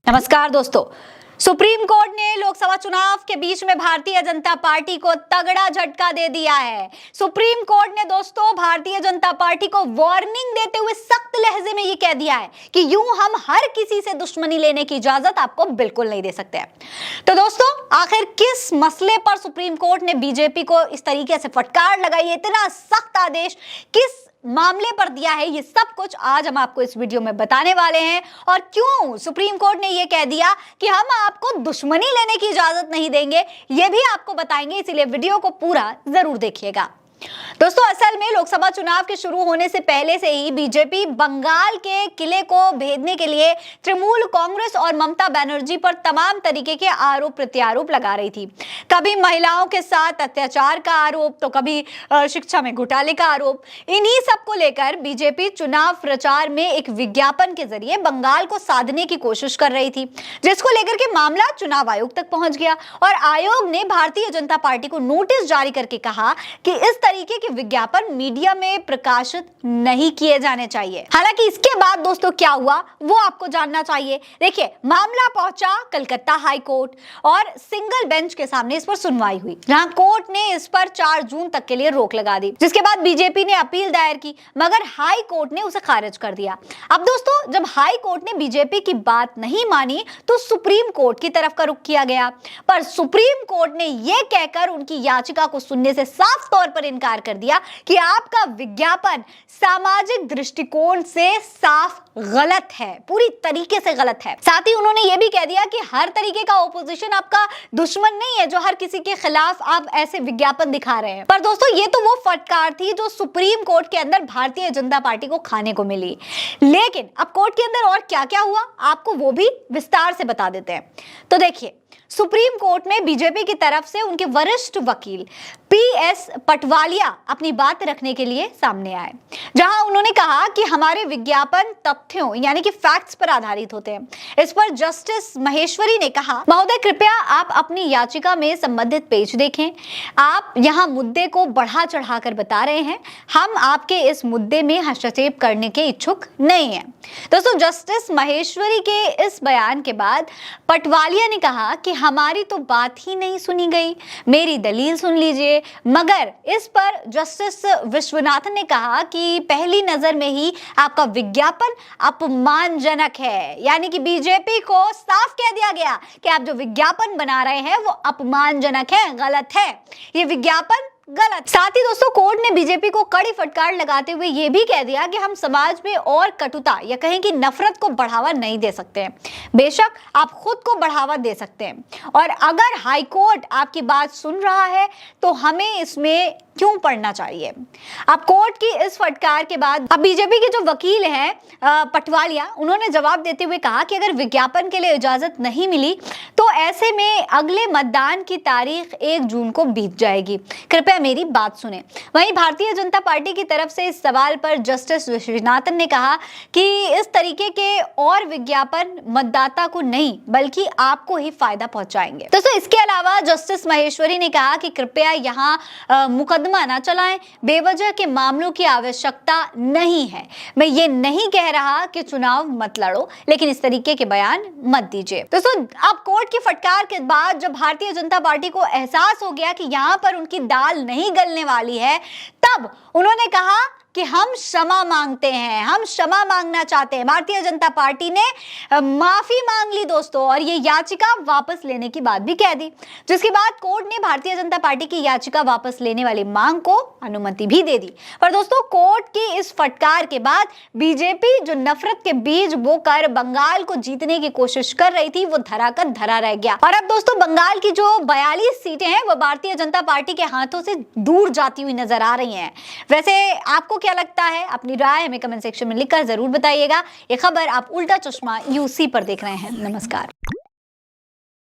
नमस्कार दोस्तों। Supreme court ने लोकसभा चुनाव के बीच में भारतीय जनता पार्टी को तगड़ा झटका दे दिया है। सुप्रीम कोर्ट ने दोस्तों भारतीय जनता पार्टी को वार्निंग देते हुए सख्त लहजे में ये कह दिया है कि यूं हम हर किसी से दुश्मनी लेने की इजाजत आपको बिल्कुल नहीं दे सकते हैं। तो दोस्तों आखिर किस मसले पर सुप्रीम कोर्ट ने बीजेपी को इस तरीके से फटकार लगाई, इतना सख्त आदेश किस मामले पर दिया है, ये सब कुछ आज हम आपको इस वीडियो में बताने वाले हैं। और क्यों सुप्रीम कोर्ट ने ये कह दिया कि हम आपको दुश्मनी लेने की इजाजत नहीं देंगे, ये भी आपको बताएंगे, इसीलिए वीडियो को पूरा जरूर देखिएगा। दोस्तों असल में लोकसभा चुनाव के शुरू होने से पहले से ही बीजेपी बंगाल के किले को भेदने के लिए तृणमूल कांग्रेस और ममता बनर्जी पर तमाम तरीके के आरोप प्रत्यारोप लगा रही थी। कभी महिलाओं के साथ अत्याचार का आरोप, तो कभी शिक्षा में घोटाले का आरोप। इन्हीं सबको लेकर बीजेपी चुनाव प्रचार में एक विज्ञापन के जरिए बंगाल को साधने की कोशिश कर रही थी, जिसको लेकर के मामला चुनाव आयोग तक पहुंच गया और आयोग ने भारतीय जनता पार्टी को नोटिस जारी करके कहा कि इस तरीके के विज्ञापन मीडिया में प्रकाशित नहीं किए जाने चाहिए। हालांकि इसके बाद दोस्तों क्या हुआ वो आपको जानना चाहिए। देखिए, मामला पहुंचा कलकत्ता हाई कोर्ट और सिंगल बेंच के सामने इस पर सुनवाई हुई, जहां कोर्ट ने इस पर 4 जून तक के लिए रोक लगा दी, जिसके बाद बीजेपी ने अपील दायर की, मगर हाई कोर्ट ने उसे खारिज कर दिया। अब दोस्तों जब हाई कोर्ट ने बीजेपी की बात नहीं मानी तो सुप्रीम कोर्ट की तरफ का रुख किया गया, पर सुप्रीम कोर्ट ने यह कहकर उनकी याचिका को सुनने से साफ तौर पर इनकार कर दिया कि आपका विज्ञापन सामाजिक दृष्टिकोण से साफ गलत है, पूरी तरीके से गलत है। साथ ही उन्होंने यह भी कह दिया कि हर तरीके का ओपोजिशन आपका दुश्मन नहीं है जो हर किसी के खिलाफ आप ऐसे विज्ञापन दिखा रहे हैं। पर दोस्तों ये तो वो फटकार थी जो सुप्रीम कोर्ट के अंदर भारतीय जनता पार्टी को खाने को मिली। लेकिन अब कोर्ट के अंदर और क्या क्या हुआ आपको वो भी विस्तार से बता देते हैं। तो देखिए, सुप्रीम कोर्ट में बीजेपी की तरफ से उनके वरिष्ठ वकील पीएस पटवालिया अपनी बात रखने के लिए सामने आए, जहां उन्होंने कहा कि हमारे विज्ञापन तथ्यों यानी कि फैक्ट्स पर आधारित होते हैं। इस पर जस्टिस महेश्वरी ने कहा, महोदय कृपया आप अपनी याचिका में संबंधित पेज देखें। आप यहां मुद्दे को बढ़ा चढ़ाकर बता रहे हैं, हम आपके इस मुद्दे में हस्तक्षेप करने के इच्छुक नहीं हैं। दोस्तों जस्टिस महेश्वरी के इस बयान के बाद पटवालिया ने कहा कि हमारी तो बात ही नहीं सुनी गई, मेरी दलील सुन लीजिए। मगर इस पर जस्टिस विश्वनाथन ने कहा कि पहली नजर में ही आपका विज्ञापन अपमानजनक है, यानी कि बीजेपी को साफ कह दिया गया कि आप जो विज्ञापन बना रहे हैं वो अपमानजनक है, गलत है, ये विज्ञापन गलत। साथ ही दोस्तों कोर्ट ने बीजेपी को कड़ी फटकार लगाते हुए यह भी कह दिया कि हम समाज में और कटुता या कहें कि नफरत को बढ़ावा नहीं दे सकते हैं। बेशक आप खुद को बढ़ावा दे सकते हैं, और अगर हाई कोर्ट आपकी बात सुन रहा है तो हमें इसमें क्यों पढ़ना चाहिए। अब कोर्ट की इस फटकार के बाद अब बीजेपी के जो वकील हैं पटवालिया, उन्होंने जवाब देते हुए कहा कि अगर विज्ञापन के लिए इजाजत नहीं मिली तो ऐसे में अगले मतदान की तारीख 1 जून को बीत जाएगी, कृपया मेरी बात सुने। वहीं भारतीय जनता पार्टी की तरफ से इस सवाल पर जस्टिस विश्वनाथन ने कहा कि इस तरीके के और विज्ञापन मतदाता को नहीं बल्कि आपको ही फायदा पहुंचाएंगे। दोस्तों इसके अलावा जस्टिस महेश्वरी ने कहा कि कृपया यहाँ मुकदमा ना चलाएं, बेवजह के मामलों की आवश्यकता नहीं है। मैं ये नहीं कह रहा कि चुनाव मत लड़ो, लेकिन इस तरीके के बयान मत दीजिए। दोस्तों अब कोर्ट की फटकार के बाद जब भारतीय जनता पार्टी को एहसास हो गया कि यहाँ पर उनकी दाल नहीं गलने वाली है, तब उन्होंने कहा कि हम क्षमा मांगते हैं, हम क्षमा मांगना चाहते हैं। भारतीय जनता पार्टी ने माफी मांग ली दोस्तों, और ये याचिका वापस लेने की बात भी कह दी, जिसके बाद कोर्ट ने भारतीय जनता पार्टी की याचिका वापस लेने वाली मांग को अनुमति भी दे दी। पर दोस्तों कोर्ट की इस फटकार के बाद बीजेपी जो नफरत के बीज बोकर बंगाल को जीतने की कोशिश कर रही थी वो धरा का धरा रह गया। और अब दोस्तों बंगाल की जो 42 सीटें हैं वो भारतीय जनता पार्टी के हाथों से दूर जाती हुई नजर आ रही हैं। वैसे आपको क्या लगता है, अपनी राय हमें कमेंट सेक्शन में लिखकर जरूर बताइएगा। ये खबर आप उल्टा चश्मा यूसी पर देख रहे हैं। नमस्कार।